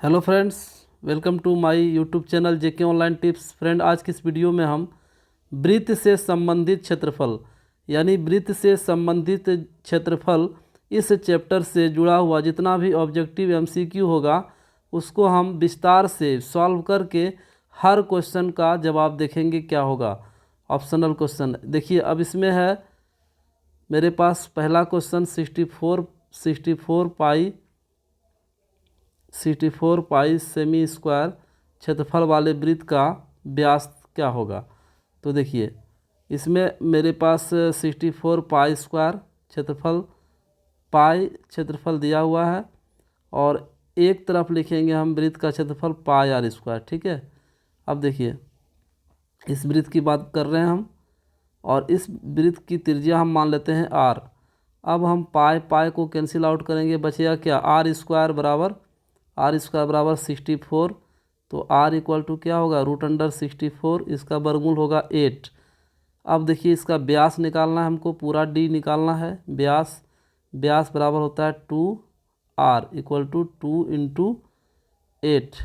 Hello friends, welcome to my YouTube channel JK online tips. Friend, आज की इस video में हम वृत्त से संबंधित क्षेत्रफल यानी वृत्त से संबंधित क्षेत्रफल इस चैप्टर से जुड़ा हुआ जितना भी ऑब्जेक्टिव एमसीक्यू होगा उसको हम विस्तार से सॉल्व करके हर क्वेश्चन का जवाब देखेंगे क्या होगा। ऑप्शनल क्वेश्चन देखिए, अब इसमें है मेरे पास पहला क्वेश्चन 64 पाई सेमी स्क्वायर क्षेत्रफल वाले वृत्त का व्यास क्या होगा। तो देखिए, इसमें मेरे पास 64 पाई स्क्वायर क्षेत्रफल दिया हुआ है और एक तरफ लिखेंगे हम वृत्त का क्षेत्रफल पाई आर स्क्वायर। ठीक है, अब देखिए इस वृत्त की बात कर रहे हैं हम और इस वृत्त की त्रिज्या हम मान लेते हैं आर। अब हम पाई को कैंसिल आउट करेंगे, बचेगा क्या, आर स्क्वायर बराबर 64। तो r इक्वल टू क्या होगा, √64, इसका वर्गमूल होगा 8। अब देखिए इसका व्यास निकालना है हमको, पूरा d निकालना है। व्यास बराबर होता है 2r equal to 2 into 8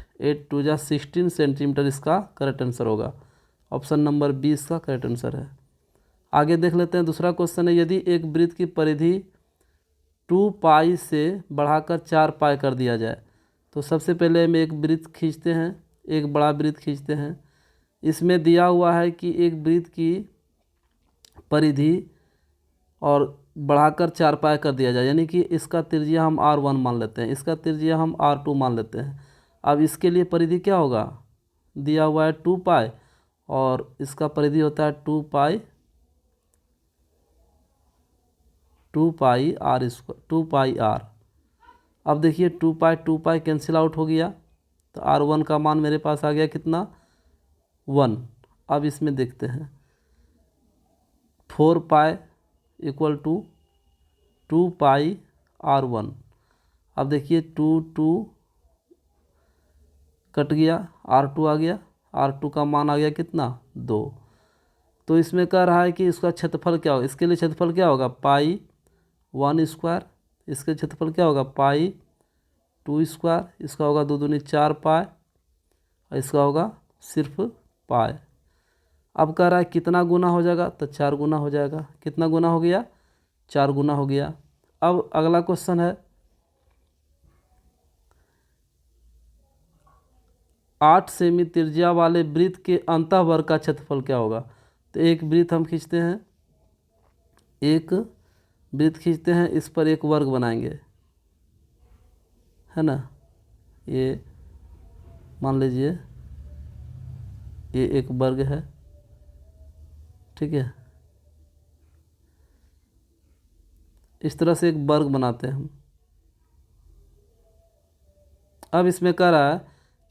to जा 16 सेंटीमीटर, इसका करेक्ट आंसर होगा। ऑप्शन नंबर 20 का करेक्ट आंसर है। आगे देख लेते हैं, दूसरा क्वेश्चन है, यदि एक वृत्त की परिधि 2 पाई से बढ़ाकर 4 पाई कर दिया जाए। तो सबसे पहले हम एक वृत्त खींचते हैं, एक बड़ा वृत्त खींचते हैं। इसमें दिया हुआ है कि एक वृत्त की परिधि और बढ़ाकर 4 पाई कर दिया जाए, यानी कि इसका त्रिज्या हम r1 मान लेते हैं, इसका त्रिज्या हम r2 मान लेते हैं। अब इसके लिए परिधि क्या होगा, दिया हुआ है 2 पाई और इसका परिधि होता है 2 पाई r। अब देखिए 2 पाई कैंसिल आउट हो गया, तो r1 का मान मेरे पास आ गया कितना, 1। अब इसमें देखते हैं 4 pi equal to 2 pi r1। अब देखिए 2 कट गया, r2 आ गया, r2 का मान आ गया कितना, 2। तो इसमें कह रहा है कि इसका क्षेत्रफल क्या होगा, इसके लिए क्षेत्रफल क्या होगा, पाई 1 स्क्वायर, इसके क्षेत्रफल क्या होगा, पाई 2 स्क्वायर, इसका होगा 2 दूनी 4 पाई और इसका होगा सिर्फ पाई। अब कह रहा है कितना गुना हो जाएगा, तो 4 गुना हो जाएगा। कितना गुना हो गया, 4 गुना हो गया। अब अगला क्वेश्चन है, 8 सेमी त्रिज्या वाले वृत्त के अंतःवर्ग का क्षेत्रफल क्या होगा। तो एक वृत्त हम खींचते हैं, इस पर एक वर्ग बनाएंगे, है ना। ये मान लीजिए ये एक वर्ग है, ठीक है। इस तरह से एक वर्ग बनाते हैं हम। अब इसमें कह रहा है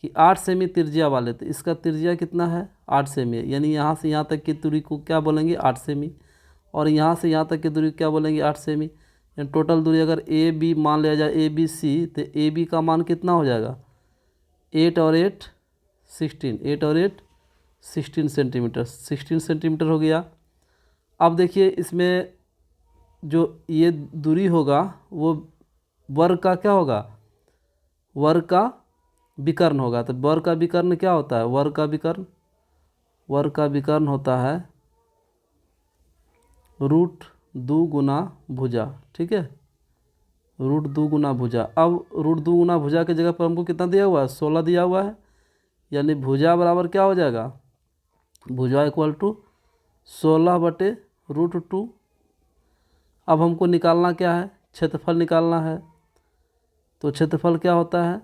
कि 8 सेमी त्रिज्या वाले, तो इसका त्रिज्या कितना है, 8 सेमी है, यानी यहाँ से यहाँ तक की दूरी को क्या बोलेंगे, 8 सेमी, और यहाँ से यहाँ तक की दूरी क्या बोलेंगे, 8 सेमी। यानी टोटल दूरी अगर ए बी मान लिया जाए, ए बी सी, तो ए बी का मान कितना हो जाएगा, 8 और 8 16 सेंटीमीटर, 16 सेंटीमीटर हो गया। अब देखिए इसमें जो ये दूरी होगा वो वर्ग का क्या होगा, वर्ग का विकर्ण होगा। तो वर्ग का विकर्ण क्या होता है, वर्ग का विकर्ण होता है √2 गुना भुजा। ठीक है, √2 गुना भुजा। अब √2 गुना भुजा की जगह पर हमको कितना दिया हुआ है, 16 दिया हुआ है, यानी भुजा बराबर क्या हो जाएगा, भुजा इक्वल टू 16/√2। अब हमको निकालना क्या है, क्षेत्रफल निकालना है। तो क्षेत्रफल क्या होता है,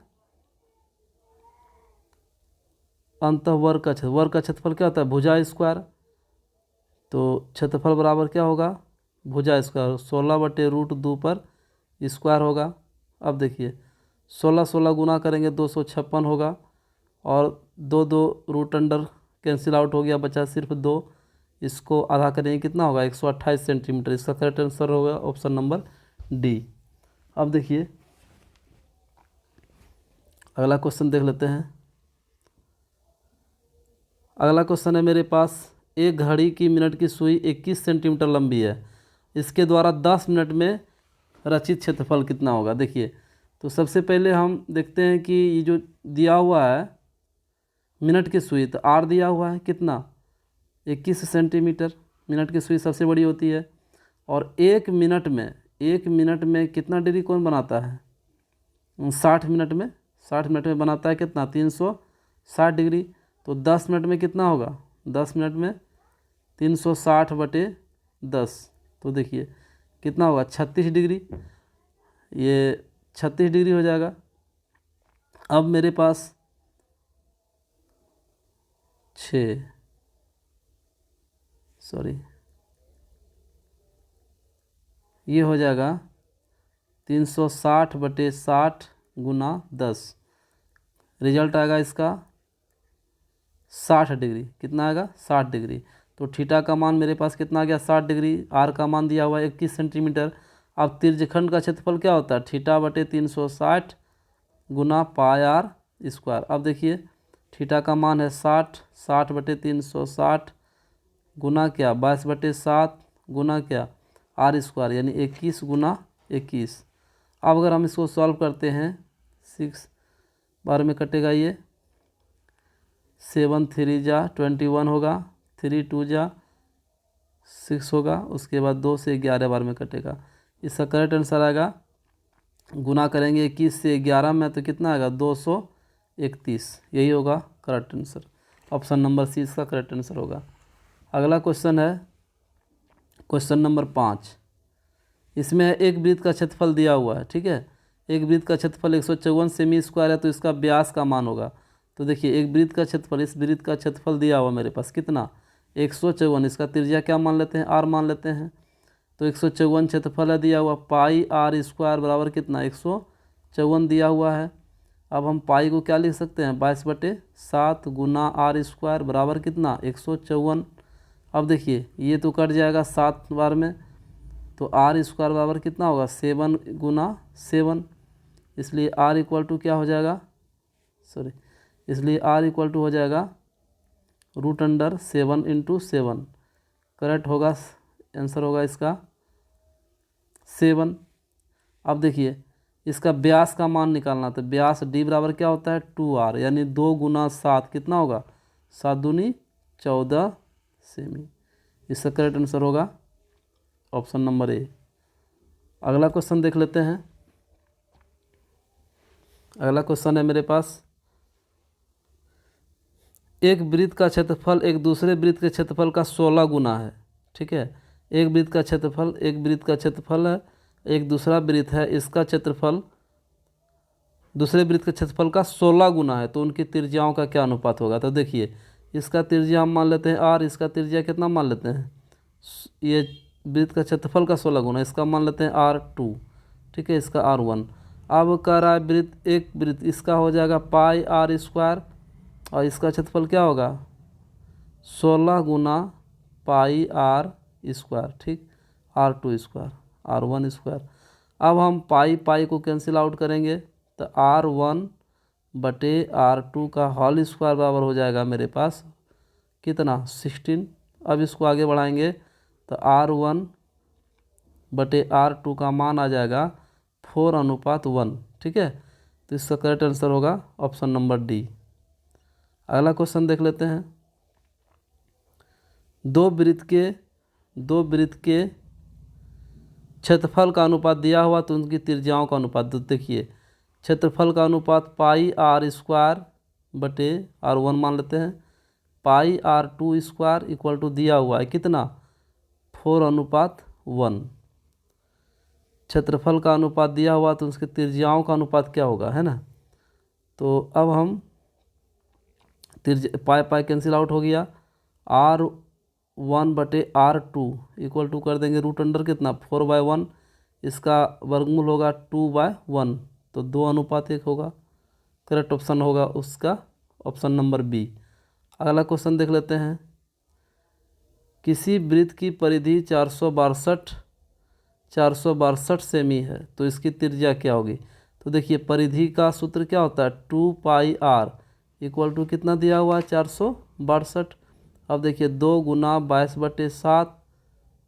अंतःवर्ग का क्षेत्रफल क्या होता है, भुजा स्क्वायर। तो क्षेत्रफल बराबर क्या होगा, भुजा स्क्वायर, 16/√2 पर स्क्वायर होगा। अब देखिए 16 गुना करेंगे 256 होगा, और 2 रूट अंडर कैंसिल आउट हो गया, बचा सिर्फ 2। इसको आधा करेंगे कितना होगा, 128 सेंटीमीटर। इसका करेक्ट आंसर होगा ऑप्शन नंबर डी। अब देखिए अगला क्वेश्चन देख लेते हैं। अगला क्वेश्चन है मेरे पास, एक घड़ी की मिनट की सुई 21 सेंटीमीटर लंबी है, इसके द्वारा 10 मिनट में रचित क्षेत्रफल कितना होगा। देखिए तो सबसे पहले हम देखते हैं कि ये जो दिया हुआ है मिनट की सुई, तो आर दिया हुआ है कितना 21 सेंटीमीटर। मिनट की सुई सबसे बड़ी होती है। और एक मिनट में कितना डिग्री कोण बनाता है 60 मिनट में बनाता है कितना 360 डिग्री। तो 10 मिनट में कितना होगा 10 मिनट में 360/10। तो देखिए कितना होगा 36 डिग्री, ये 36 डिग्री हो जाएगा। अब मेरे पास 6 ये हो जाएगा 360/60 गुना 10। रिजल्ट आएगा इसका 60 डिग्री। कितना आएगा 60 डिग्री। तो थीटा का मान मेरे पास कितना आ गया 60 डिग्री। आर का मान दिया हुआ है 21 सेंटीमीटर। अब तिर्यखंड का क्षेत्रफल क्या होता है थीटा/360 गुना पाई आर स्क्वायर। अब देखिए थीटा का मान है 60/360 गुना क्या 22/7 गुना क्या आर स्क्वायर यानी 21 गुना 21। अब अगर हम इसको सॉल्व करते हैं 6 बार में कटेगा, ये 7 3 जा 21 होगा, 3 2 जा 6 होगा, उसके बाद 2 से 11 बार में कटेगा। इसका करेक्ट आंसर आएगा, गुना करेंगे 21 से 11 में तो कितना आएगा 231। यही होगा correct answer. Option number C इसका करेक्ट आंसर होगा। अगला क्वेश्चन है क्वेश्चन नंबर 5। इसमें एक वृत्त का क्षेत्रफल दिया हुआ है, ठीक है। एक वृत्त का क्षेत्रफल 154 सेमी स्क्वायर है, तो इसका व्यास का मान होगा। तो देखिए एक वृत्त का क्षेत्रफल, इस वृत्त का क्षेत्रफल दिया हुआ मेरे पास कितना 154। इसका त्रिज्या क्या मान लेते हैं आर मान लेते हैं। तो 154 क्षेत्रफल है दिया हुआ, पाई आर स्क्वायर बराबर कितना 154 दिया हुआ है। अब हम पाई को क्या लिख सकते हैं 22/7 गुना आर स्क्वायर बराबर कितना 154। अब देखिए ये तो कट जाएगा 7 बार में, तो आर स्क्वायर बराबर कितना होगा 7 गुना 7। इसलिए आर इक्वल टू क्या हो जाएगा इसलिए आर इक्वल टू हो जाएगा √7 × 7। करेक्ट होगा, आंसर होगा इसका 7। अब देखिए इसका व्यास का मान निकालना, तो व्यास डी बराबर क्या होता है 2r यानी 2 गुना 7 कितना होगा 7 दूनी 14 सेमी। इसका करेक्ट आंसर होगा ऑप्शन नंबर ए। अगला क्वेश्चन देख लेते हैं। अगला क्वेश्चन है मेरे पास, एक वृत्त का क्षेत्रफल एक दूसरे वृत्त के क्षेत्रफल का 16 गुना है, ठीक है। एक वृत्त का क्षेत्रफल है, एक दूसरा वृत्त है, इसका क्षेत्रफल दूसरे वृत्त के क्षेत्रफल का 16 गुना है, तो उनकी त्रिज्याओं का क्या अनुपात होगा। तो देखिए इसका त्रिज्या हम मान लेते हैं आर, इसका त्रिज्या कितना मान लेते हैं, ये वृत्त का क्षेत्रफल का 16 गुना, इसका मान लेते हैं R2, ठीक है, इसका R1। अब कह रहा है वृत्त एक वृत्त इसका हो जाएगा पाई आर स्क्वायर और इसका क्षेत्रफल क्या होगा 16 गुना पाई आर स्क्वायर, ठीक, R2 स्क्वायर R1 स्क्वायर। अब हम पाई को कैंसिल आउट करेंगे तो R1/R2 का होल स्क्वायर बराबर हो जाएगा मेरे पास कितना 16। अब इसको आगे बढ़ाएंगे तो R1/R2 का मान आ जाएगा 4:1, ठीक है। तो इसका करेक्ट आंसर होगा ऑप्शन नंबर डी। अगला क्वेश्चन देख लेते हैं। दो वृत्त के क्षेत्रफल का अनुपात दिया हुआ, तो उनकी त्रिज्याओं का अनुपात। तो देखिए क्षेत्रफल का अनुपात पाई आर स्क्वायर बटे R1 मान लेते हैं, पाई R2 स्क्वायर इक्वल टू दिया हुआ है कितना 4:1। क्षेत्रफल का अनुपात दिया हुआ तो उसके त्रिज्याओं का अनुपात क्या होगा, है ना। तो अब हम पाई कैंसिल आउट हो गया, R1/R2 इक्वल टू कर देंगे √ कितना 4/1, इसका वर्गमूल होगा 2/1, तो 2:1 होगा। करेक्ट ऑप्शन होगा उसका ऑप्शन नंबर बी। अगला क्वेश्चन देख लेते हैं। किसी वृत्त की परिधि 462 सेमी है, तो इसकी त्रिज्या क्या होगी। तो देखिए परिधि का सूत्र क्या होता है 2πr इक्वल टू कितना दिया हुआ है 462। अब देखिए 2 गुना 22/7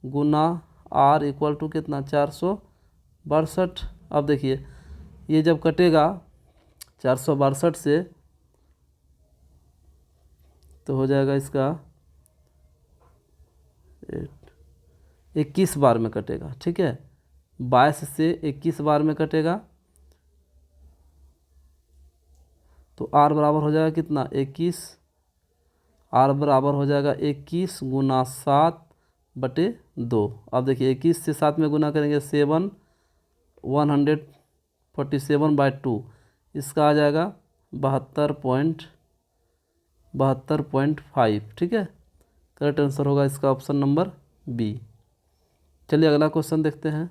गुना r इक्वल टू कितना 462। अब देखिए ये जब कटेगा 462 से तो हो जाएगा इसका 21 बार में कटेगा। ठीक है, 22 से 21 बार में कटेगा तो आर बराबर हो जाएगा कितना 21। आर बराबर हो जाएगा 21 गुना 7/2। अब देखिए 21 से 7 में गुना करेंगे 147/2, इसका आ जाएगा 72.5। ठीक है, करेक्ट आंसर होगा इसका ऑप्शन नंबर बी। चलिए अगला क्वेश्चन देखते हैं।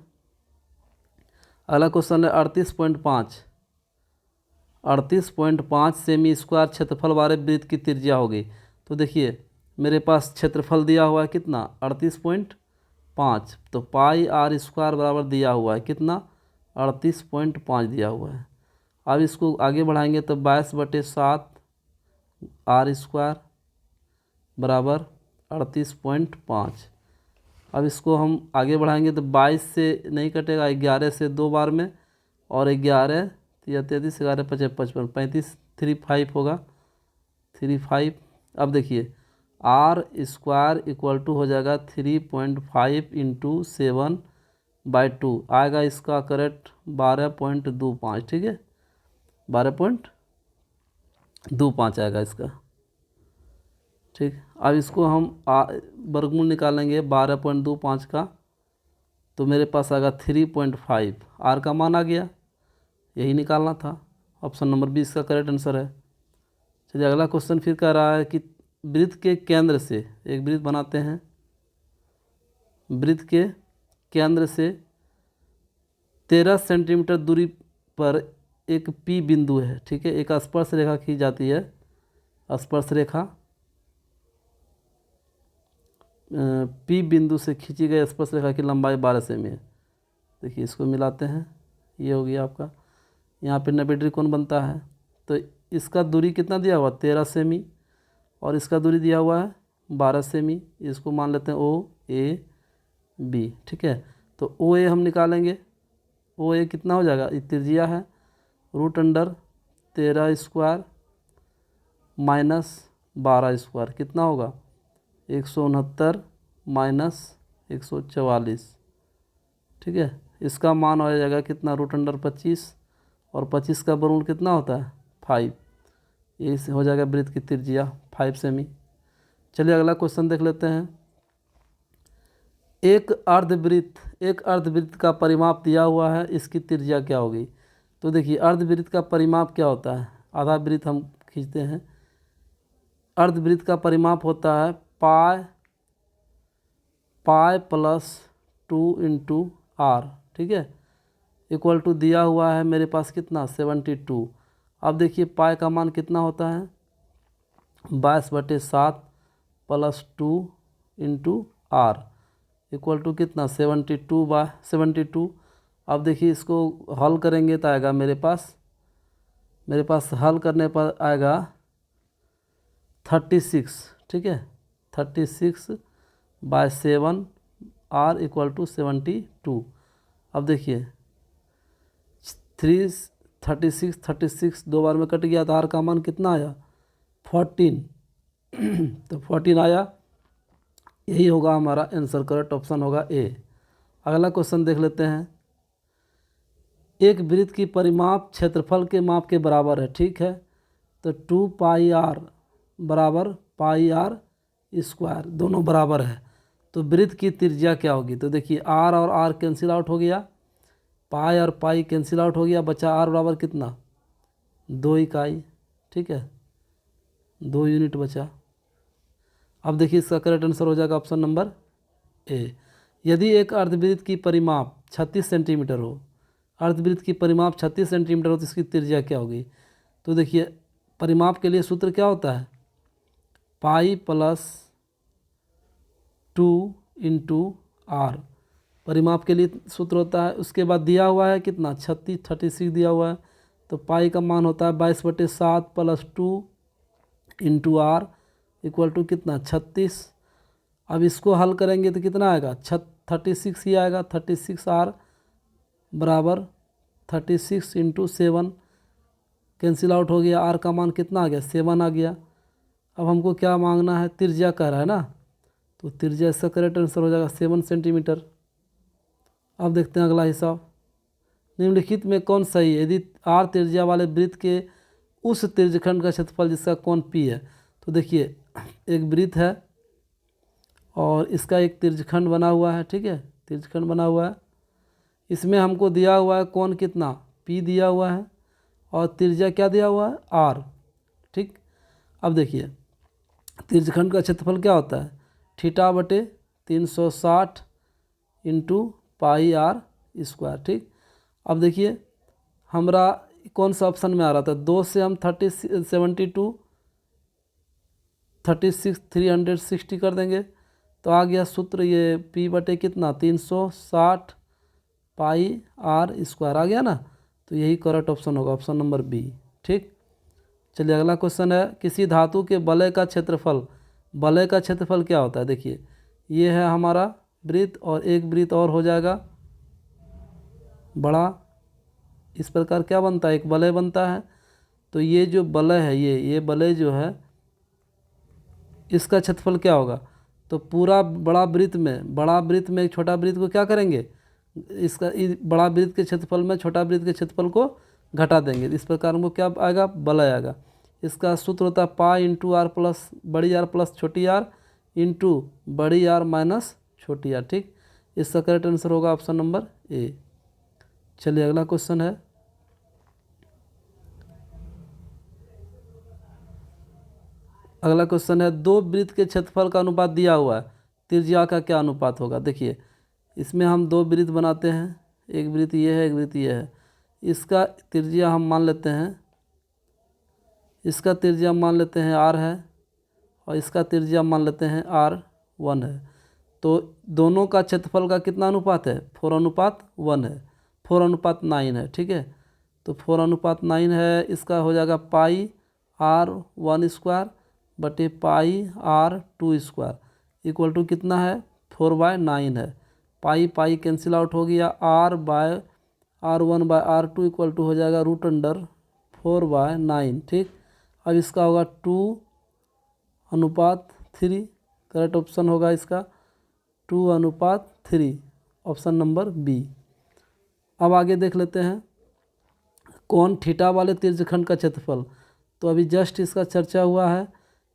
अगला क्वेश्चन है 38.5। 38.5 सेमी स्क्वायर क्षेत्रफल वाले वृत्त की त्रिज्या होगी। तो देखिए मेरे पास क्षेत्रफल दिया हुआ है कितना 38.5, तो पाई आर स्क्वायर बराबर दिया हुआ है कितना 38.5 दिया हुआ है। अब इसको आगे बढ़ाएंगे तो 22/7 आर स्क्वायर बराबर 38.5। अब इसको हम आगे बढ़ाएंगे तो 22 से नहीं कटेगा, 11 से 2 बार में, और 11 या 33 11 55 55 35 होगा 35। अब देखिए आर स्क्वायर इक्वल टू हो जाएगा 3.5 × 7/2 आएगा, इसका करेक्ट 12.25। ठीक है, 12.25 आएगा इसका। ठीक, अब इसको हम वर्गमूल निकालेंगे 12.25 का, तो मेरे पास आएगा 3.5। आर का मान आ गया, यही निकालना था। ऑप्शन नंबर बी इसका करेक्ट आंसर है। चलिए अगला क्वेश्चन फिर कह रहा है कि वृत्त के केंद्र से, एक वृत्त बनाते हैं, वृत्त के केंद्र से 13 सेंटीमीटर दूरी पर एक पी बिंदु है। ठीक है, एक स्पर्श रेखा खींची जाती है, स्पर्श रेखा पी बिंदु से खींची गई स्पर्श रेखा की लंबाई 12 सेमी है। देखिए इसको मिलाते हैं, ये हो गया आपका, यहाँ पे 90 डिग्री कोण बनता है। तो इसका दूरी कितना दिया हुआ 13 सेमी, और इसका दूरी दिया हुआ है 12 सेमी। इसको मान लेते हैं ओ ए बी। ठीक है, तो ओ ए हम निकालेंगे, ओ ए कितना हो जाएगा, त्रिज्या है √13² माइनस 12 स्क्वायर कितना होगा 169 माइनस 144। ठीक है, इसका मान हो जाएगा कितना √25, और 25 का वर्गमूल कितना होता है 5। ये हो जाएगा वृत्त की त्रिज्या 5 सेमी। चलिए अगला क्वेश्चन देख लेते हैं। एक अर्धवृत्त का परिमाप दिया हुआ है, इसकी त्रिज्या क्या होगी। तो देखिए अर्धवृत्त का परिमाप क्या होता है, आधा वृत्त हम खींचते हैं। अर्धवृत्त का परिमाप होता है पाई + 2 × r। ठीक है, इक्वल टू दिया हुआ है मेरे पास कितना 72। अब देखिए पाई का मान कितना होता है 22/7 + 2 × r इक्वल टू कितना 72/72। अब देखिए इसको हल करेंगे तो आएगा मेरे पास हल करने पर आएगा 36। ठीक है, 36/7 r इक्वल टू 72। अब देखिए 36 दो बार में कट गया तो r का मान कितना आया 14। तो 14 आया, यही होगा हमारा आंसर, करेक्ट ऑप्शन होगा ए। अगला क्वेश्चन देख लेते हैं। एक वृत्त की परिमाप क्षेत्रफल के माप के बराबर है। ठीक है, तो 2πr बराबर πr² दोनों बराबर है, तो वृत्त की त्रिज्या क्या होगी। तो देखिए r और r कैंसिल आउट हो गया, पाई और पाई कैंसिल आउट हो गया, बचा r बराबर कितना 2 इकाई। ठीक है, 2 यूनिट बचा। अब देखिए इसका करेक्ट आंसर हो जाएगा ऑप्शन नंबर ए। यदि एक अर्धवृत्त की परिमाप 36 सेंटीमीटर हो, अर्धवृत्त की परिमाप 36 सेंटीमीटर हो तो इसकी त्रिज्या क्या होगी। तो देखिए परिमाप के लिए सूत्र क्या होता है पाई + 2 × r, परिमाप के लिए सूत्र होता है। उसके बाद दिया हुआ है कितना 36 दिया हुआ है, तो पाई का मान होता है 22/7 + 2 × r इक्वल टू कितना 36। अब इसको हल करेंगे तो कितना आएगा 36 ही आएगा, 36r बराबर 36 इंटू 7 कैंसिल आउट हो गया, आर का मान कितना आ गया 7 आ गया। अब हमको क्या मांगना है, त्रिज्या कह रहा है ना, तो त्रिज्या इसका करेक्ट आंसर हो जाएगा 7 सेंटीमीटर। अब देखते हैं अगला हिसाब, निम्नलिखित में कौन सही है, यदि आर त्रिज्या वाले वृत्त के उस त्रिज्यखंड का क्षेत्रफल जिसका कोण पी है। तो देखिए एक वृत्त है और इसका एक त्रिज्यखंड बना हुआ है, ठीक है, त्रिज्यखंड बना हुआ है, इसमें हमको दिया हुआ है कोण कितना पी दिया हुआ है और त्रिज्या क्या दिया हुआ है आर, ठीक। अब देखिए त्रिज्यखंड का क्षेत्रफल क्या होता है, थीटा बटे 360 इंटू पाई आर स्क्वायर, ठीक। अब देखिए हमारा कौन सा ऑप्शन में आ रहा था, 2 से हम 360 कर देंगे तो आ गया सूत्र ये P बटे कितना 360 पाई आर स्क्वायर आ गया ना, तो यही करेक्ट ऑप्शन होगा, ऑप्शन नंबर बी, ठीक। चलिए अगला क्वेश्चन है, किसी धातु के वलय का क्षेत्रफल, वलय का क्षेत्रफल क्या होता है, देखिए ये है हमारा वृत्त और एक वृत्त और हो जाएगा बड़ा, इस प्रकार क्या बनता है एक वलय बनता है। तो ये जो वलय है ये वलय जो है इसका क्षेत्रफल क्या होगा, तो पूरा बड़ा वृत्त में एक छोटा वृत्त को क्या करेंगे, इसका बड़ा वृत्त के क्षेत्रफल में छोटा वृत्त के क्षेत्रफल को घटा देंगे, इस प्रकार हमको क्या आएगा वलय आएगा। इसका सूत्र होता है पाई इंटू आर प्लस बड़ी आर प्लस छोटी आर इंटू बड़ी आर माइनस छोटी आर, ठीक। इसका करेक्ट आंसर होगा ऑप्शन नंबर ए। चलिए अगला क्वेश्चन है, अगला क्वेश्चन है, दो वृत्त के क्षेत्रफल का अनुपात दिया हुआ है, त्रिज्या का क्या अनुपात होगा। देखिए इसमें हम दो वृत्त बनाते हैं, एक वृत्त ये है एक वृत्त ये है, इसका त्रिज्या हम मान लेते हैं, इसका त्रिज्या मान लेते हैं आर है और इसका त्रिज्या मान लेते हैं R1 है। तो दोनों का क्षेत्रफल का कितना अनुपात है 4:1 है, 4:9 है, ठीक है। तो 4:9 है, इसका हो जाएगा पाई R1 स्क्वायर बटे पाई R2 स्क्वायर इक्वल टू कितना है 4/9 है। पाई पाई कैंसिल आउट हो गया, R/R1/R2 इक्वल टू हो जाएगा √4/9, ठीक। अब इसका होगा 2:3, करेक्ट ऑप्शन होगा इसका 2:3, ऑप्शन नंबर बी। अब आगे देख लेते हैं, कोण थीटा वाले त्रिज्यखंड का क्षेत्रफल। तो अभी जस्ट इसका चर्चा हुआ है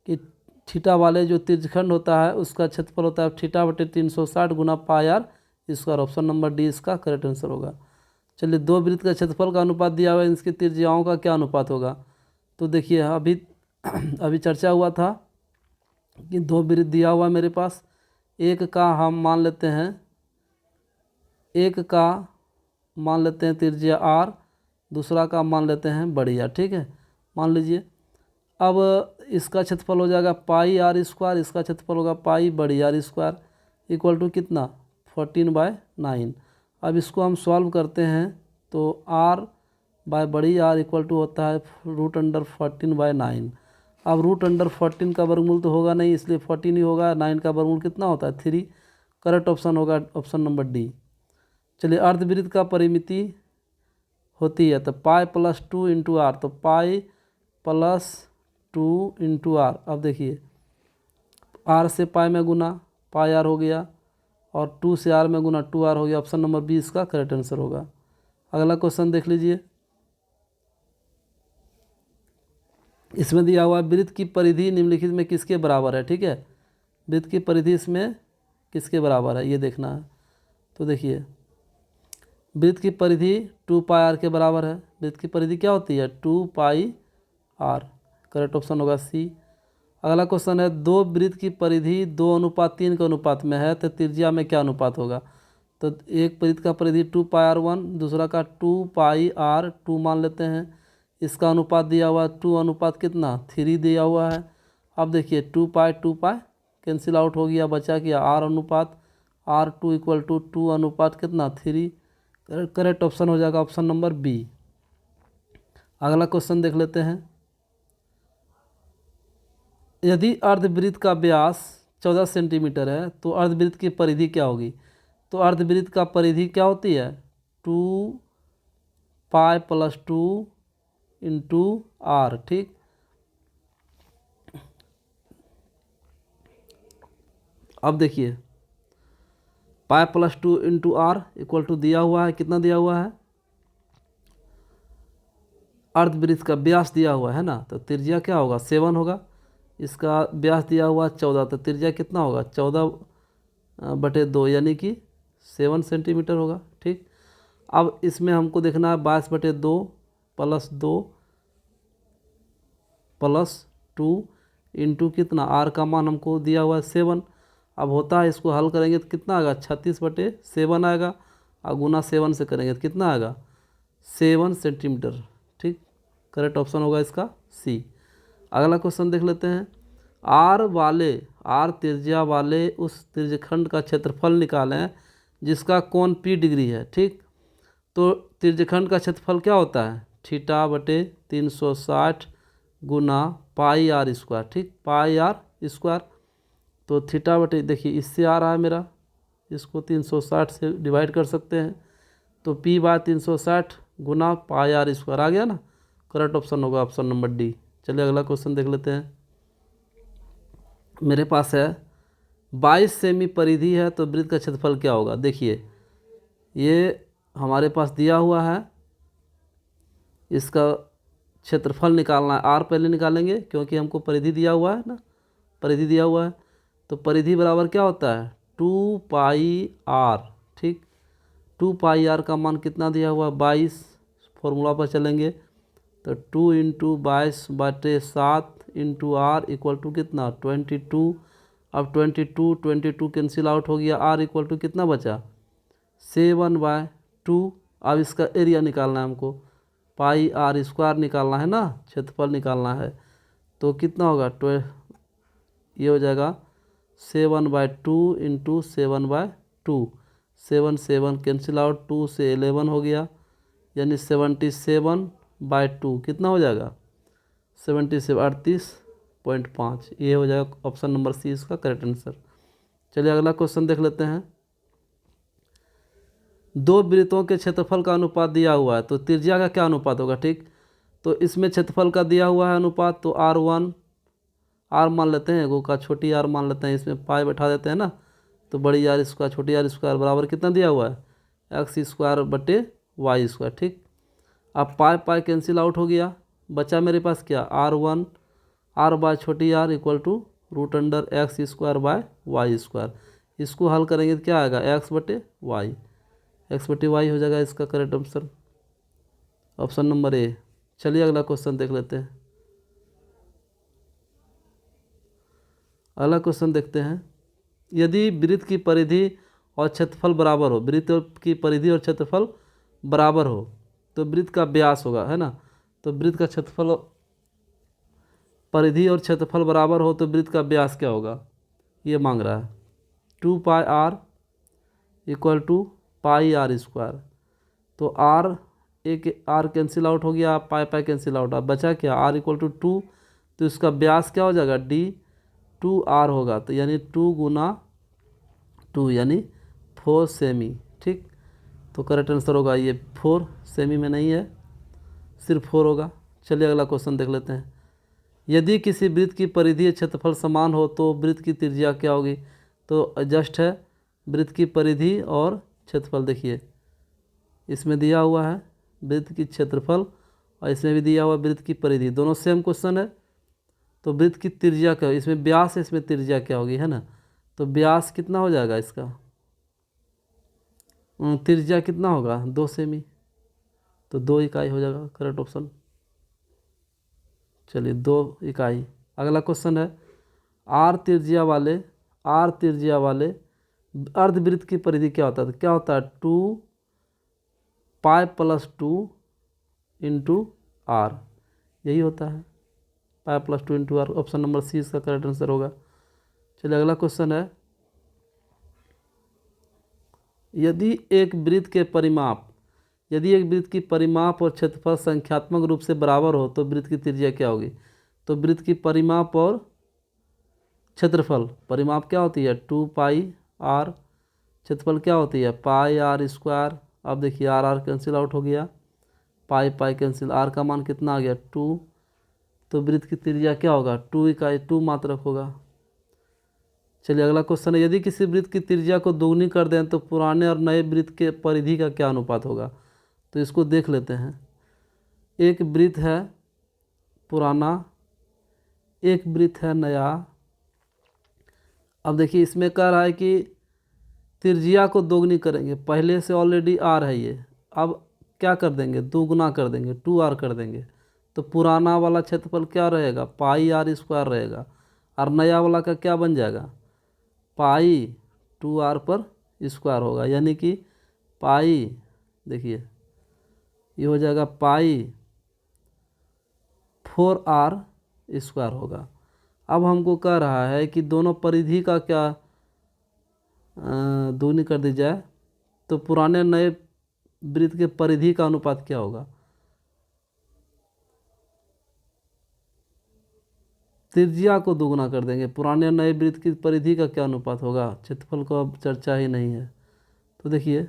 कि थीटा वाले जो त्रिज्यखंड होता है उसका क्षेत्रफल होता है थीटा बटे 360 गुना pi R square, option number D इसका करेक्ट आंसर होगा। चलिए दो वृत्त का क्षेत्रफल का अनुपात दिया हुआ है, इसकी त्रिज्याओं का क्या अनुपात होगा। तो देखिए अभी चर्चा हुआ था कि दो वृत्त दिया हुआ मेरे पास, एक का हम मान लेते हैं, एक का मान लेते हैं त्रिज्या आर, दूसरा का मान लेते हैं बड़ी आर, ठीक है। मान लीजिए अब इसका क्षेत्रफल हो जाएगा पाई आर स्क्वायर, इसका क्षेत्रफल होगा पाई बड़ी आर स्क्वायर इक्वल टू कितना 14/9। अब इसको हम सॉल्व करते हैं तो r बाय बड़ी आर इक्वल टू होता है √14/9। अब √14 का वर्गमूल तो होगा नहीं, इसलिए 14 ही होगा, 9 का वर्गमूल कितना होता है 3, करेक्ट ऑप्शन होगा ऑप्शन नंबर डी। चलिए अर्धवृत्त का परिमिति होती है तो पाई प्लस 2 इंटू आर, तो पाई प्लस 2 इंटू आर। अब देखिए आर से पाई में गुना पाई आर हो गया और 2 से आर में गुना 2r हो गया, ऑप्शन नंबर बी इसका करेक्ट आंसर होगा। अगला क्वेश्चन देख लीजिए, इसमें दिया हुआ वृत्त की परिधि निम्नलिखित में किसके बराबर है, ठीक है। वृत्त की परिधि इसमें किसके बराबर है ये देखना है। तो देखिए वृत्त की परिधि 2 पाई आर के बराबर है, वृत्त की परिधि क्या होती है 2 पाई आर, करेक्ट ऑप्शन होगा सी। अगला क्वेश्चन है, दो वृत्त की परिधि 2:3 के अनुपात में है तो त्रिज्या में क्या अनुपात होगा। तो एक वृत्त का परिधि 2 पाई R1, दूसरा का 2 पाई R2 मान लेते हैं, इसका अनुपात दिया हुआ 2 अनुपात कितना 3 दिया हुआ है। अब देखिए 2 पाई कैंसिल आउट हो गया, बचा क्या R अनुपात R2 इक्वल टू 2 अनुपात कितना 3, करेक्ट ऑप्शन हो जाएगा ऑप्शन नंबर बी। अगला क्वेश्चन देख लेते हैं, यदि अर्धवृत्त का व्यास 14 सेंटीमीटर है तो अर्धवृत्त की परिधि क्या होगी। तो अर्धवृत्त का परिधि क्या होती है 2 पाई प्लस 2 इंटू आर। ठीक, अब देखिए pi plus 2 into r equal to दिया हुआ है, कितना दिया हुआ है, अर्धवृत्त का व्यास दिया हुआ है ना, तो त्रिज्या क्या होगा 7 होगा। इसका व्यास दिया हुआ 14, तो त्रिज्या कितना होगा 14/2 यानी कि 7 सेंटीमीटर होगा। ठीक, अब इसमें हमको देखना है 22/2 प्लस 2 प्लस 2 इंटू कितना, आर का मान हमको दिया हुआ है 7। अब होता है इसको हल करेंगे तो कितना आएगा 36/7 आएगा, और गुना 7 से करेंगे तो कितना आएगा 7 सेंटीमीटर। ठीक, करेक्ट ऑप्शन होगा इसका सी। अगला क्वेश्चन देख लेते हैं। आर त्रिज्या वाले उस त्रिज्यखंड का क्षेत्रफल निकालें जिसका कोण P डिग्री है। ठीक, तो त्रिज्यखंड का क्षेत्रफल क्या होता है θ/360 गुना पाई आर स्क्वायर। ठीक, पाई आर स्क्वायर, तो θ/, देखिए इससे आ रहा है मेरा, इसको 360 से डिवाइड कर सकते हैं, तो P/360 गुना पाई आर स्क्वायर आ गया ना। करेक्ट ऑप्शन होगा ऑप्शन नंबर डी। चलिए अगला क्वेश्चन देख लेते हैं। मेरे पास है 22 सेमी परिधि है तो वृत्त का क्षेत्रफल क्या होगा। देखिए ये हमारे पास दिया हुआ है, इसका क्षेत्रफल निकालना है। आर पहले निकालेंगे क्योंकि हमको परिधि दिया हुआ है ना, परिधि दिया हुआ है, तो परिधि बराबर क्या होता है 2 पाई आर। ठीक, 2 पाई आर का मान कितना दिया हुआ है 22, फॉर्मूला पर चलेंगे तो 2 into 22/7 into r equal to कितना 22। अब 22 कैंसिल आउट हो गया, आर इक्वल टू कितना बचा 7/2। अब इसका एरिया निकालना है हमको, पाई आर स्क्वायर निकालना है ना, क्षेत्रफल निकालना है, तो कितना होगा ये हो जाएगा 7/2 इंटू 7/2। 7 कैंसिल आउट, 2 से 11 हो गया, यानी 77/2 कितना हो जाएगा 38.5। ये हो जाएगा ऑप्शन नंबर सी इसका करेक्ट आंसर। चलिए अगला क्वेश्चन देख लेते हैं। दो वृत्तों के क्षेत्रफल का अनुपात दिया हुआ है, तो त्रिज्या का क्या अनुपात होगा। ठीक, तो इसमें क्षेत्रफल का दिया हुआ है अनुपात, तो आर मान लेते हैं, एगो का छोटी आर मान लेते हैं, इसमें पाई बैठा देते हैं ना, तो बड़ी आर स्क्वायर छोटी आर स्क्वायर बराबर कितना दिया हुआ है x² / y²। ठीक, अब पाई कैंसिल आउट हो गया, बचा मेरे पास क्या r छोटी आर इक्वल टू x²/y²। इसको हल करेंगे तो क्या आएगा x/y हो जाएगा इसका correct answer option number A. चलिए अगला क्वेश्चन देख लेते हैं। अगला क्वेश्चन देखते हैं। यदि वृत्त की परिधि और क्षेत्रफल बराबर हो, वृत्त की परिधि और क्षेत्रफल बराबर हो तो वृत्त का व्यास होगा, है ना, तो वृत्त का क्षेत्रफल, परिधि और क्षेत्रफल बराबर हो तो वृत्त का व्यास क्या होगा, ये मांग रहा है 2 pi R equal to pi R square. तो आर कैंसिल आउट हो गया, पाई कैंसिल आउट, अब बचा क्या आर इक्वल टू 2, तो इसका व्यास क्या हो जाएगा d2r होगा, तो यानी 2 गुना 2 यानी 4 सेमी। ठीक, तो करेक्ट आंसर होगा ये 4 सेमी में नहीं है, सिर्फ 4 होगा। चलिए अगला क्वेश्चन देख लेते हैं। यदि किसी वृत्त की परिधि क्षेत्रफल समान हो तो वृत्त की त्रिज्या क्या होगी। तो जस्ट है वृत्त की परिधि और क्षेत्रफल, देखिए इसमें दिया हुआ है वृत्त की क्षेत्रफल और इसमें भी दिया हुआ वृत्त की परिधि, दोनों सेम क्वेश्चन है। तो वृत्त की त्रिज्या क्या, इसमें व्यास है, इसमें त्रिज्या क्या होगी, है ना, तो व्यास कितना हो जाएगा इसका, त्रिज्या कितना होगा 2 सेमी, तो 2 इकाई हो जाएगा करेक्ट ऑप्शन। चलिए 2 इकाई। अगला क्वेश्चन है आर त्रिज्या वाले अर्धवृत्त की परिधि क्या होता है, तो क्या होता है 2 पाई प्लस 2 इंटू आर, यही होता है pi plus 2 into r. Option number C इसका करेक्ट आंसर होगा। चलिए अगला क्वेश्चन है यदि एक वृत्त की परिमाप और क्षेत्रफल संख्यात्मक रूप से बराबर हो तो वृत्त की त्रिज्या क्या होगी। तो वृत्त की परिमाप और क्षेत्रफल, परिमाप क्या होती है 2 पाई आर, क्षेत्रफल क्या होती है पाई आर स्क्वायर। अब देखिए आर कैंसिल आउट हो गया, पाई पाई कैंसिल, आर का मान कितना आ गया 2, तो वृत्त की त्रिज्या क्या होगा 2 इकाई 2 मात्रक होगा। चलिए अगला क्वेश्चन है, यदि किसी वृत्त की त्रिज्या को दोगुनी कर दें तो पुराने और नए वृत्त के परिधि का क्या अनुपात होगा। तो इसको देख लेते हैं। एक वृत्त है पुराना, एक वृत्त है नया। अब देखिए इसमें कह रहा है कि त्रिज्या को दोगुनी करेंगे, पहले से ऑलरेडी आर है ये, अब क्या कर देंगे दोगुना कर देंगे 2r कर देंगे, तो पुराना वाला क्षेत्रफल क्या रहेगा पाई आर स्क्वायर रहेगा, और नया वाला का क्या बन जाएगा पाई 2r पर स्क्वायर होगा, यानी कि पाई, देखिए ये हो जाएगा पाई 4r स्क्वायर होगा। अब हमको कह रहा है कि दोनों परिधि का क्या दोगुनी कर दी जाए, तो पुराने नए वृत्त के परिधि का अनुपात क्या होगा। त्रिज्या को दोगुना कर देंगे, पुराने और नए वृत्त की परिधि का क्या अनुपात होगा, क्षेत्रफल को अब चर्चा ही नहीं है। तो देखिए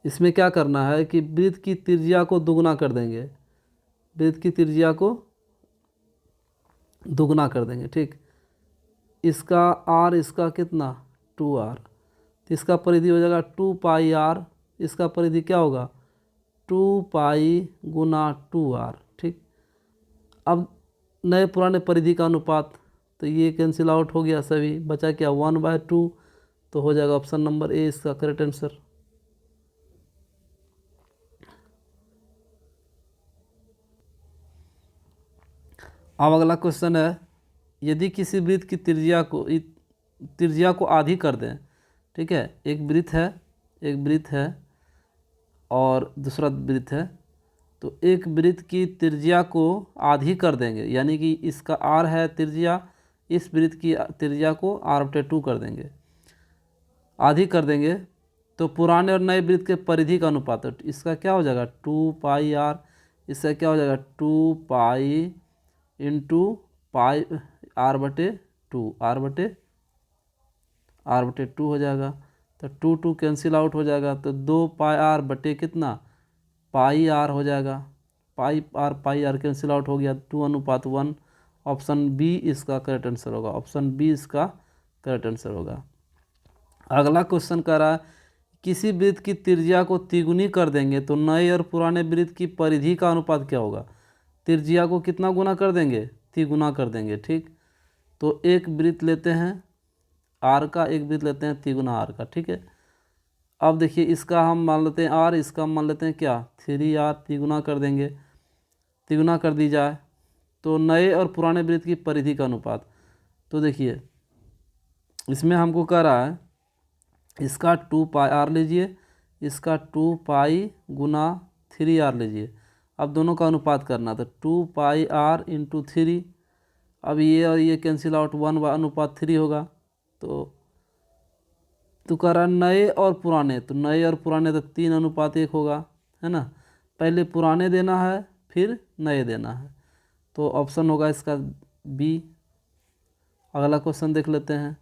इसमें क्या करना है कि वृत्त की त्रिज्या को दोगुना कर देंगे, वृत्त की त्रिज्या को दोगुना कर देंगे, ठीक। इसका r, इसका कितना 2r, तो इसका परिधि हो जाएगा 2 पाई r, इसका परिधि क्या होगा 2 पाई गुना 2r, ठीक। अब नए पुराने परिधि का अनुपात, तो ये कैंसिल आउट हो गया सभी, बचा क्या 1/2, तो हो जाएगा ऑप्शन नंबर ए इसका करेक्ट आंसर। अब अगला क्वेश्चन है, यदि किसी वृत्त की त्रिज्या को आधी कर दें, ठीक है, एक वृत्त है और दूसरा वृत्त है, तो एक वृत्त की त्रिज्या को आधी कर देंगे, यानी कि इसका r है त्रिज्या, इस वृत्त की त्रिज्या को r/2 कर देंगे, आधी कर देंगे, तो पुराने और नए वृत्त के परिधि का अनुपात, तो इसका क्या हो जाएगा 2 पाई r, इसका क्या हो जाएगा 2 pi into pi r/2, r/2 हो जाएगा, तो 2 कैंसिल आउट हो जाएगा, तो 2 पाई r बटे कितना पाई r हो जाएगा, पाई r कैंसिल आउट हो गया, 2:1, ऑप्शन बी इसका करेक्ट आंसर होगा, ऑप्शन बी इसका करेक्ट आंसर होगा। अगला क्वेश्चन कह रहा है, किसी वृत्त की त्रिज्या को तिगुनी कर देंगे तो नए और पुराने वृत्त की परिधि का अनुपात क्या होगा। त्रिज्या को कितना गुना कर देंगे तिगुना कर देंगे, ठीक। तो एक वृत्त लेते हैं r का, एक वृत्त लेते हैं तिगुना r का, ठीक है। अब देखिए इसका हम मान लेते हैं r, इसका मान लेते हैं क्या 3r, तिगुना कर देंगे, तिगुना कर दी जाए तो नए और पुराने वृत्त की परिधि का अनुपात, तो देखिए इसमें हमको कह रहा है इसका 2 पाई r लीजिए, इसका 2 पाई गुना 3r लीजिए, अब दोनों का अनुपात करना, तो 2 पाई r इंटू 3, अब ये और ये कैंसिल आउट 1/3 होगा, तो कह रहा है नए और पुराने, तो नए और पुराने तो 3:1 होगा, है ना, पहले पुराने देना है फिर नए देना है, तो ऑप्शन होगा इसका बी। अगला क्वेश्चन देख लेते हैं,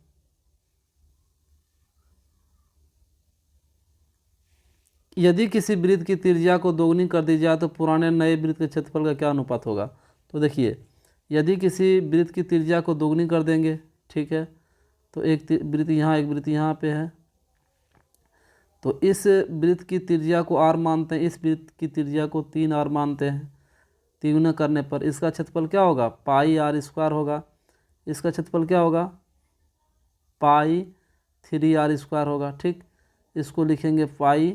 यदि किसी वृत्त की त्रिज्या को दोगुनी कर दी जाए तो पुराने नए वृत्त के क्षेत्रफल का क्या अनुपात होगा। तो देखिए यदि किसी वृत्त की त्रिज्या को दोगुनी कर देंगे, ठीक है, तो एक वृत्त यहाँ एक वृत्त यहाँ पे है, तो इस वृत्त की त्रिज्या को r मानते हैं, इस वृत्त की त्रिज्या को 3r मानते हैं, तिगुना करने पर इसका क्षेत्रफल क्या होगा पाई r² होगा, इसका क्षेत्रफल क्या होगा पाई 3r² होगा, ठीक। इसको लिखेंगे पाई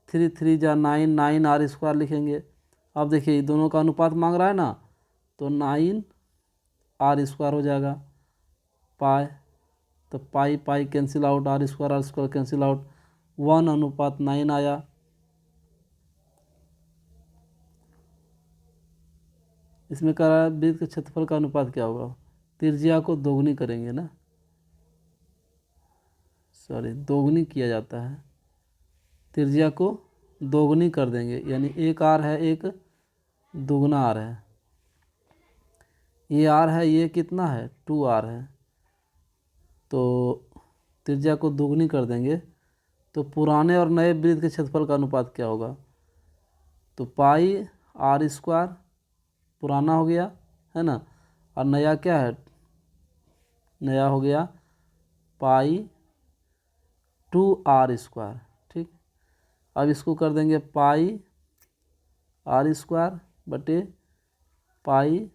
3 3 जा 9, 9r² लिखेंगे। अब देखिए दोनों का अनुपात मांग रहा है ना, तो 9r² हो जाएगा पाई, तो pi pi cancel out, r² cancel out, 1:9 आया। इसमें कह रहा है वृत्त के क्षेत्रफल का अनुपात क्या होगा, त्रिज्या को दोगुनी करेंगे ना, सॉरी दोगुनी किया जाता है, त्रिज्या को दोगुनी कर देंगे, यानी एक r है एक दोगुना r है, ये r है ये कितना है 2r है, तो त्रिज्या को दोगुनी कर देंगे तो पुराने और नए वृत्त के क्षेत्रफल का अनुपात क्या होगा? तो पाई आर स्क्वायर पुराना हो गया है ना, और नया क्या है? नया हो गया पाई 2r स्क्वायर। ठीक, अब इसको कर देंगे पाई आर स्क्वायर बटे पाई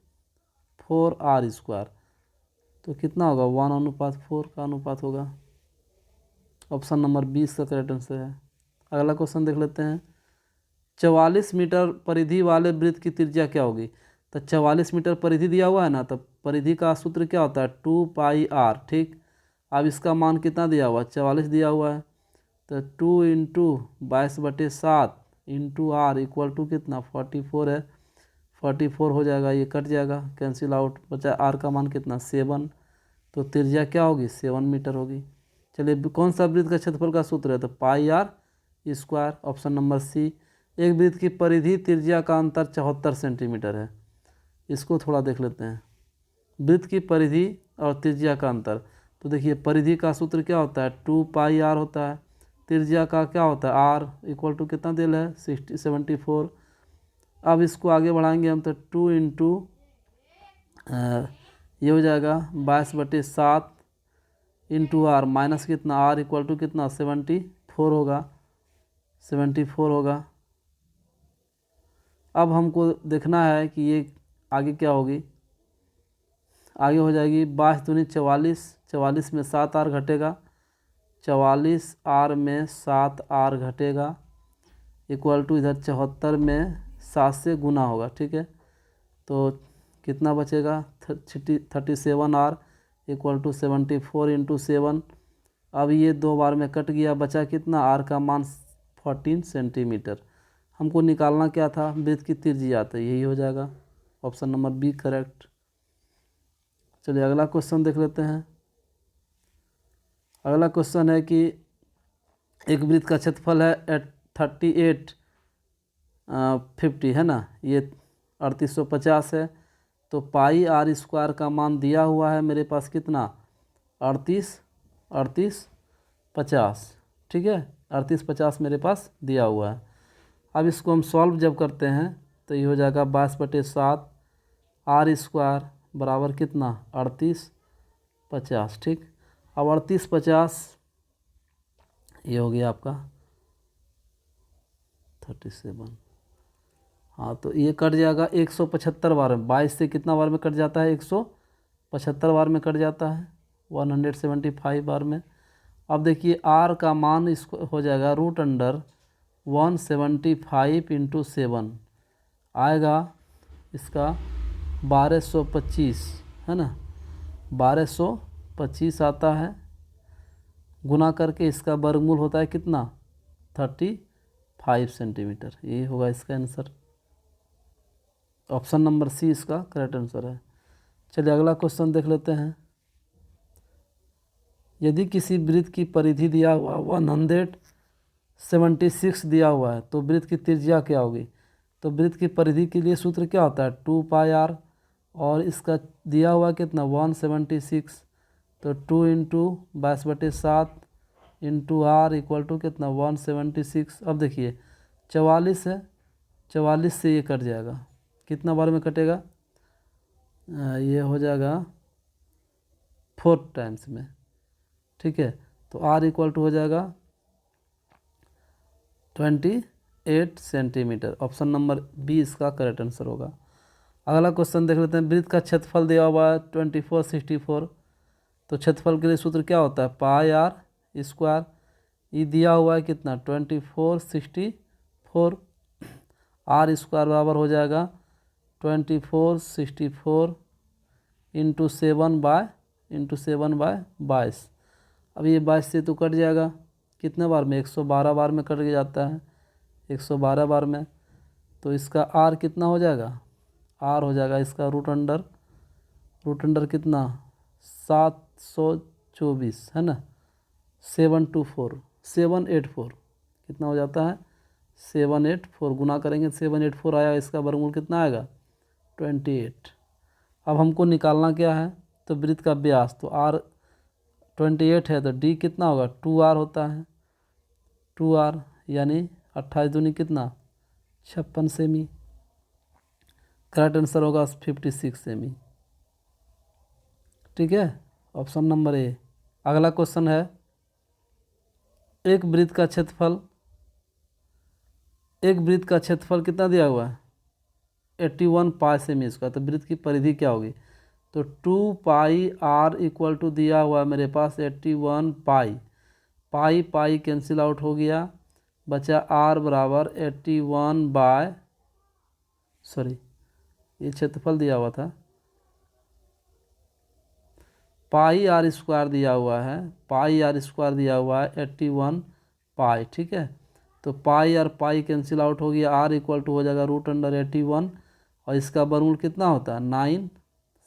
4r स्क्वायर। तो कितना होगा? 1:4 का अनुपात होगा। ऑप्शन नंबर 20 का करेक्ट आंसर है। अगला क्वेश्चन देख लेते हैं। 44 मीटर परिधि वाले वृत्त की त्रिज्या क्या होगी? तो 44 मीटर परिधि दिया हुआ है ना, तो परिधि का सूत्र क्या होता है? 2πr। ठीक, अब इसका मान कितना दिया हुआ है? 44 दिया हुआ है, तो 2 into 22/7 into r equal to कितना? 44 है। 44 हो जाएगा, ये कट जाएगा, कैंसिल आउट, बचा आर का मान कितना? 7। तो त्रिज्या क्या होगी? 7 मीटर होगी। चलिए, कौन सा वृत्त का क्षेत्रफल का सूत्र है? तो pi R square. Option number C. एक वृत्त की परिधि त्रिज्या का अंतर 74 सेंटीमीटर है। इसको थोड़ा देख लेते हैं। वृत्त की परिधि और त्रिज्या का अंतर, तो देखिए परिधि का सूत्र क्या होता है? 2πr होता है। त्रिज्या का क्या होता है? आर इक्वल टू कितना दिल है? 74। अब इसको आगे बढ़ाएंगे हम, तो 2 इंटू ये हो जाएगा 22/7 इंटू आर माइनस कितना? आर इक्वल टू कितना? 74 होगा। 74 होगा। अब हमको देखना है कि ये आगे क्या होगी। आगे हो जाएगी 22 दूनी 44, 44 में 7r घटेगा, 44r में 7r घटेगा इक्वल टू इधर 74 में 7 से गुना होगा। ठीक है, तो कितना बचेगा? 37r equal to 74 into 7। अब ये 2 बार में कट गया, बचा कितना? आर का मान 14 सेंटीमीटर। हमको निकालना क्या था? वृत्त की त्रिज्या, तो यही हो जाएगा। Option number B correct. चलिए अगला क्वेश्चन देख लेते हैं। अगला क्वेश्चन है कि एक वृत्त का क्षेत्रफल है 3850 है ना, ये 3850 है। तो पाई आर स्क्वायर का मान दिया हुआ है मेरे पास कितना? 3850। ठीक है, 3850 मेरे पास दिया हुआ है। अब इसको हम सॉल्व जब करते हैं तो ये हो जाएगा 22/7 आर स्क्वायर बराबर कितना? 3850। ठीक, अब 3850 ये हो गया आपका 37। हाँ, तो ये कट जाएगा 175 बार में। 22 से कितना बार में कट जाता है? 175 बार में कट जाता है, 175 बार में। अब देखिए आर का मान इसको हो जाएगा √175 इंटू 7 आएगा इसका 1225 है ना, 1225 आता है। गुना करके इसका वर्गमूल होता है कितना? 35 सेंटीमीटर। ये होगा इसका आंसर। ऑप्शन नंबर सी इसका करेक्ट आंसर है। चलिए अगला क्वेश्चन देख लेते हैं। यदि किसी वृत्त की परिधि दिया हुआ 176 दिया हुआ है, तो वृत्त की त्रिज्या क्या होगी? तो वृत्त की परिधि के लिए सूत्र क्या होता है? 2πr, और इसका दिया हुआ कितना? 176। तो 2 into 22/7 into r equal to कितना? 176। अब देखिए 44 है, 44 से ये कट जाएगा, कितना बार में कटेगा? ये हो जाएगा 4 टाइम्स में। ठीक है, तो आर इक्वल टू हो जाएगा 28 सेंटीमीटर। ऑप्शन नंबर बी इसका करेक्ट आंसर होगा। अगला क्वेश्चन देख लेते हैं। वृत्त का क्षेत्रफल दिया हुआ है 2464। तो क्षेत्रफल के लिए सूत्र क्या होता है? पाई आर स्क्वायर। ये दिया हुआ है कितना? 2464। आर स्क्वायर बराबर हो जाएगा 2464 इंटू 7/22। अब ये 22 से तो कट जाएगा, कितने बार में? 112 बार में कट के जाता है, 112 बार में। तो इसका आर कितना हो जाएगा? आर हो जाएगा इसका रूट अंडर कितना? 724 है ना, 784 कितना हो जाता है? 784 गुना करेंगे 784 आया, इसका वर्गमूल कितना आएगा? 28। अब हमको निकालना क्या है? तो वृत्त का व्यास, तो आर 28 है तो डी कितना होगा? 2r होता है। 2r यानी 28 दूनी कितना 56 सेमी। करेक्ट आंसर होगा 56 सेमी। ठीक है, ऑप्शन नंबर ए। अगला क्वेश्चन है, एक वृत्त का क्षेत्रफल कितना दिया हुआ है 81 पाई सेमी इसका। तो वृत्त की परिधि क्या होगी, तो 2 पाई आर इक्वल टू दिया हुआ है मेरे पास 81 पाई। पाई पाई कैंसिल आउट हो गया, बचा आर बराबर 81 बाय ये क्षेत्रफल दिया हुआ था, पाई आर स्क्वायर दिया हुआ है, पाई आर स्क्वायर दिया हुआ है 81 पाई। ठीक है, तो पाई और पाई कैंसिल आउट हो गया, आर इक्वल टू हो जाएगा √81 और इसका वर्गमूल कितना होता है 9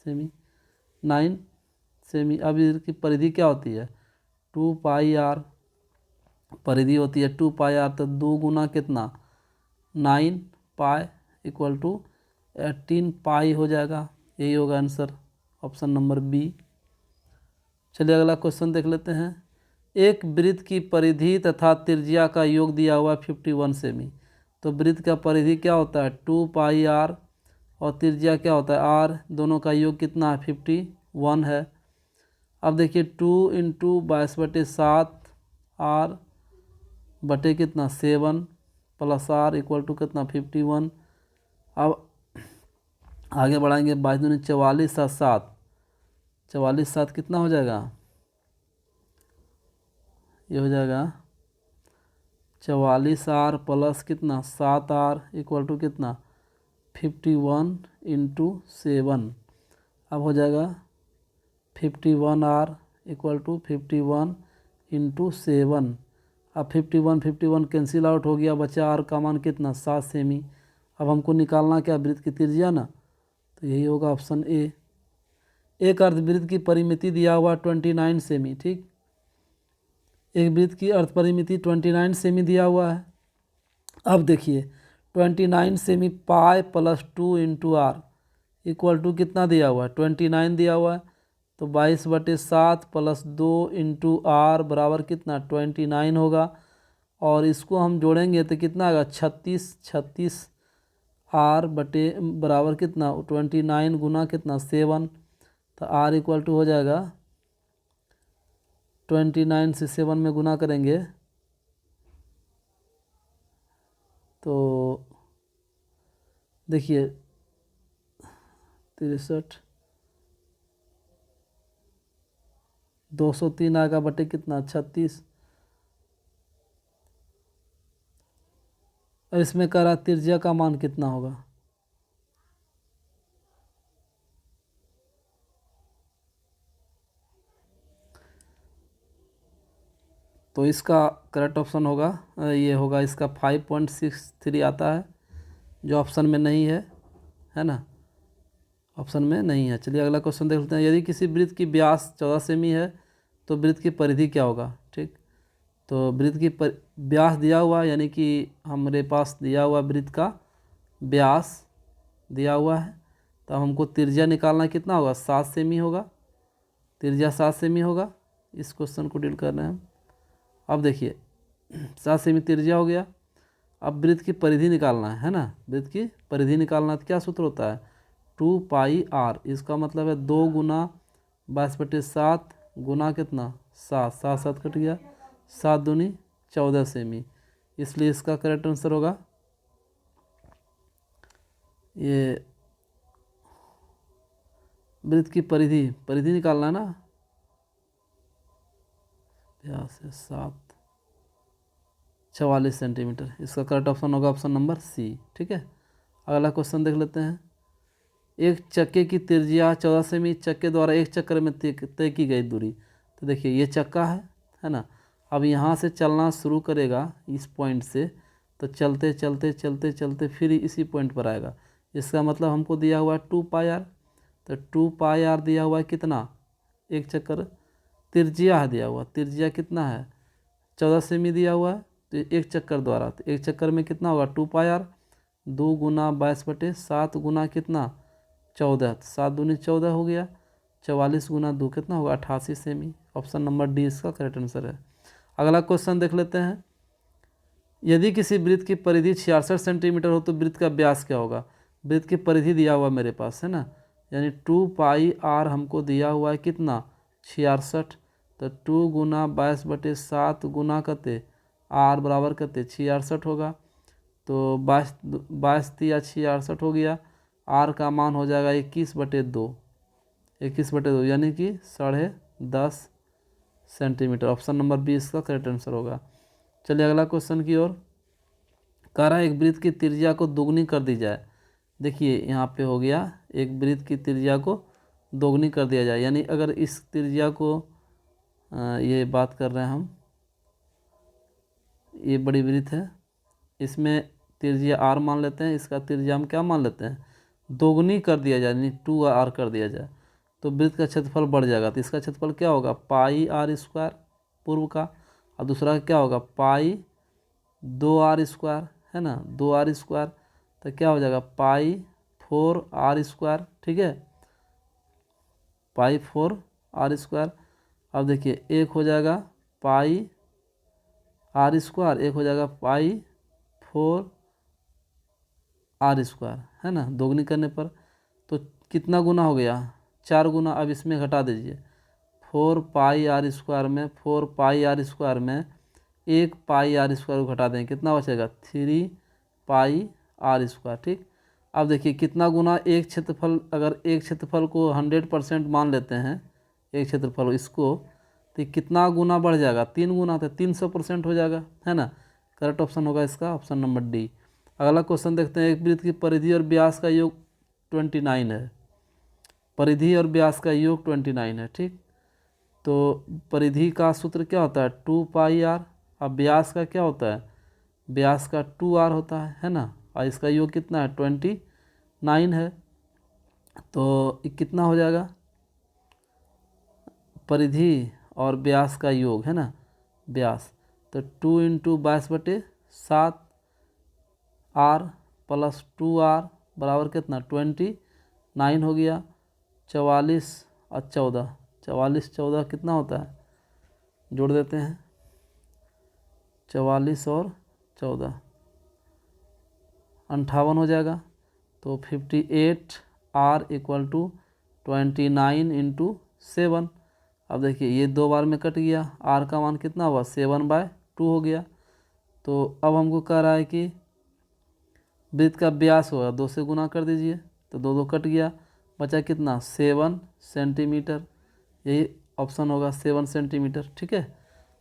सेमी। 9 सेमी। अब इसकी परिधि क्या होती है 2 पाई आर, परिधि होती है 2 पाई आर, तो 2 गुना कितना 9 पाई इक्वल टू 18 पाई हो जाएगा। यही होगा आंसर, ऑप्शन नंबर बी। चलिए अगला क्वेश्चन देख लेते हैं। एक वृत्त की परिधि तथा त्रिज्या का योग दिया हुआ 51 सेमी। तो वृत्त का परिधि क्या होता है 2 पाई आर और त्रिज्या क्या होता है आर, दोनों का योग कितना है 51 है। अब देखिए 2 इंटू 22/7 आर बटे कितना 7 प्लस आर इक्वल टू कितना 51। अब आगे बढ़ाएंगे, 22 दूनी 44 और 7, 44 7 कितना हो जाएगा, ये हो जाएगा 44 आर प्लस कितना 7 आर इक्वल टू कितना 51 इंटू 7। अब हो जाएगा 51 आर इक्वल टू 51 इंटू 7। अब 51 कैंसिल आउट हो गया, बचा आर का मान कितना 7 सेमी। अब हमको निकालना क्या वृत्त की त्रिज्या ना, तो यही होगा ऑप्शन ए। एक अर्धवृत्त की परिमिति दिया हुआ 29 सेमी। ठीक, एक वृत्त की अर्ध परिमिति 29 सेमी दिया हुआ है। अब देखिए 29 सेमी pi plus 2 into r equal to कितना दिया हुआ है 29 दिया हुआ है, तो 22/7 प्लस 2 इंटू आर बराबर कितना 29 होगा। और इसको हम जोड़ेंगे तो कितना आएगा 36 आर बटे बराबर कितना 29 गुना कितना 7, तो आर इक्वल टू हो जाएगा 29 से 7 में गुना करेंगे तो देखिए 63 203 आएगा बटे कितना 36। अब इसमें कह रहा त्रिज्या का मान कितना होगा, तो इसका करेक्ट ऑप्शन होगा ये होगा इसका 5.63 आता है, जो ऑप्शन में नहीं है ना, ऑप्शन में नहीं है। चलिए अगला क्वेश्चन देख लेते हैं। यदि किसी वृत्त की व्यास 14 सेमी है तो वृत्त की परिधि क्या होगा। ठीक, तो वृत्त की व्यास दिया हुआ यानी कि हमारे पास दिया हुआ वृत्त का व्यास दिया हुआ है, तो हमको त्रिज्या निकालना कितना होगा 7 सेमी होगा, त्रिज्या 7 सेमी होगा। इस क्वेश्चन को डील कर रहे हैं हम। अब देखिए 7 सेमी त्रिज्या हो गया। अब वृत्त की परिधि निकालना है ना, वृत्त की परिधि निकालना तो क्या सूत्र होता है 2 पाई आर, इसका मतलब है 2 गुना 22/7 गुना कितना 7, 7 7 कट गया, 7 दूनी 14 सेमी। इसलिए इसका करेक्ट आंसर होगा ये वृत्त की परिधि निकालना है ना, व्यास है 44 सेंटीमीटर। इसका करेक्ट ऑप्शन होगा ऑप्शन नंबर सी। ठीक है, अगला क्वेश्चन देख लेते हैं। एक चक्के की त्रिज्या 14 सेमी, चक्के द्वारा एक चक्कर में तय की गई दूरी। तो देखिए ये चक्का है ना, अब यहाँ से चलना शुरू करेगा इस पॉइंट से, तो चलते चलते चलते चलते फिर इसी पॉइंट पर आएगा। इसका मतलब हमको दिया हुआ है 2 पाई आर, तो 2 पाई आर दिया हुआ है कितना एक चक्कर, त्रिज्या है दिया हुआ, त्रिज्या कितना है 14 सेमी दिया हुआ है, तो एक चक्कर द्वारा, तो एक चक्कर में कितना होगा 2 पाई आर, 2 गुना 22/7 गुना कितना 14, 7 दूनी 14 हो गया, 44 गुना 2 कितना होगा 88 सेमी। ऑप्शन नंबर डी इसका करेक्ट आंसर है। अगला क्वेश्चन देख लेते हैं। यदि किसी वृत्त की परिधि 66 सेंटीमीटर हो तो वृत्त का व्यास क्या होगा। वृत्त की परिधि दिया हुआ मेरे पास है ना, यानी 2πr हमको दिया हुआ है कितना 66, तो 2 गुना 22/7 गुना कते r बराबर कते 66 होगा। तो 22×3 = 66 हो गया। r का मान हो जाएगा 21/2, 21/2 यानी कि 10.5 सेंटीमीटर। ऑप्शन नंबर बी इसका करेक्ट आंसर होगा। चलिए अगला क्वेश्चन की ओर। कह रहा है एक वृत्त की त्रिज्या को दोगुनी कर दी जाए। देखिए यहाँ पे हो गया, एक वृत्त की त्रिज्या को दोगुनी कर दिया जाए, यानी अगर इस त्रिज्या को ये बात कर रहे हैं हम, ये बड़ी वृत्त है, इसमें त्रिज्या r मान लेते हैं, इसका त्रिज्या हम क्या मान लेते हैं दोगुनी कर दिया जाए, यानी 2r कर दिया जाए, तो वृत्त का क्षेत्रफल बढ़ जाएगा। तो इसका क्षेत्रफल क्या होगा πr² पूर्व का, और दूसरा क्या होगा π2r², है ना 2r², तो क्या हो जाएगा π4r², ठीक है π4r²। अब देखिए एक हो जाएगा πr², एक हो जाएगा π4r², है ना, दोगुनी करने पर तो कितना गुना हो गया 4 गुना। अब इसमें घटा दीजिए 4πr² में 4πr² में 1πr² को घटा देंगे, कितना बचेगा 3πr², ठीक। अब देखिए कितना गुना एक क्षेत्रफल, अगर एक क्षेत्रफल को 100% मान लेते हैं, एक क्षेत्रफल इसको, तो कितना गुना बढ़ जाएगा 3 गुना, तो 300% हो जाएगा, है ना। करेक्ट ऑप्शन होगा इसका ऑप्शन नंबर डी। अगला क्वेश्चन देखते हैं। एक वृत्त की परिधि और व्यास का योग 29 है। परिधि और व्यास का योग 29 है, ठीक। तो परिधि का सूत्र क्या होता है 2πr। अब व्यास का क्या होता है, व्यास का 2r होता है ना, और इसका योग कितना है 29 है। तो कितना हो जाएगा परिधि और व्यास का योग, है ना व्यास, तो 2 × 22/7 r + 2r बराबर कितना 29 हो गया। 44 और 14, 44 14 कितना होता है, जोड़ देते हैं 44 और 14 58 हो जाएगा। तो 58r = 29 × 7। अब देखिए ये 2 बार में कट गया, r का मान कितना हुआ 7/2 हो गया। तो अब हमको कह रहा है कि वृत्त का व्यास होगा 2 से गुना कर दीजिए, तो 2 2 कट गया, बचा कितना 7 सेंटीमीटर। यही ऑप्शन होगा 7 सेंटीमीटर, ठीक है।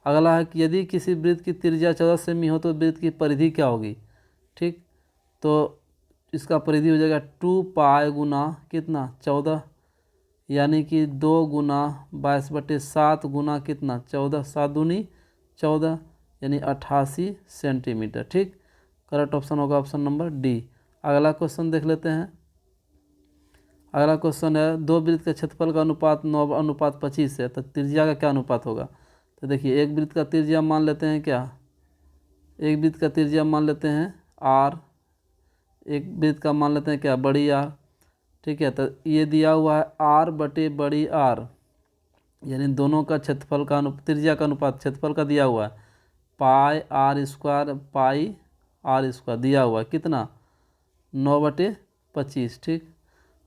अगला है कि यदि किसी वृत्त की त्रिज्या 14 सेमी हो तो वृत्त की परिधि क्या होगी, ठीक। तो इसका परिधि हो जाएगा 2π गुना कितना 14, यानी कि 2 गुना 22/7 गुना कितना 14, 7 दूनी 14, यानी 88 सेंटीमीटर, ठीक। करेक्ट ऑप्शन होगा ऑप्शन नंबर डी। अगला क्वेश्चन देख लेते हैं। अगला क्वेश्चन है दो वृत्त के क्षेत्रफल का अनुपात 9:25 है, तो त्रिज्या का क्या अनुपात होगा। तो देखिए एक वृत्त का त्रिज्या मान लेते हैं क्या, एक वृत्त का त्रिज्या मान लेते हैं r, एक वृत्त का मान लेते हैं क्या बड़ी r, ठीक है। तो ये दिया हुआ है r बटे बड़ी r, यानी दोनों का क्षेत्रफल का त्रिज्या का अनुपात क्षेत्रफल का दिया हुआ है πr² πr² दिया हुआ है कितना 9/25, ठीक।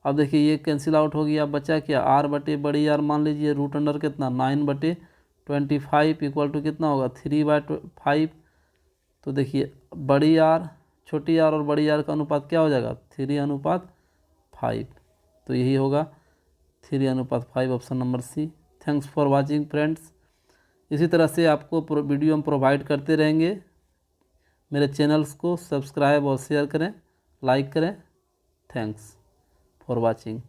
अब देखिए ये कैंसिल आउट हो गया, बचा क्या r बटे बड़ी r मान लीजिए √ कितना 9/25 = कितना होगा 3/5। तो देखिए बड़ी r छोटी r और बड़ी r का अनुपात क्या हो जाएगा 3:5। तो यही होगा 3:5, option number C. Thanks for watching friends. इसी तरह से आपको वीडियो हम प्रोवाइड करते रहेंगे। मेरे चैनल्स को सब्सक्राइब और शेयर करें, लाइक करें। Thanks for watching.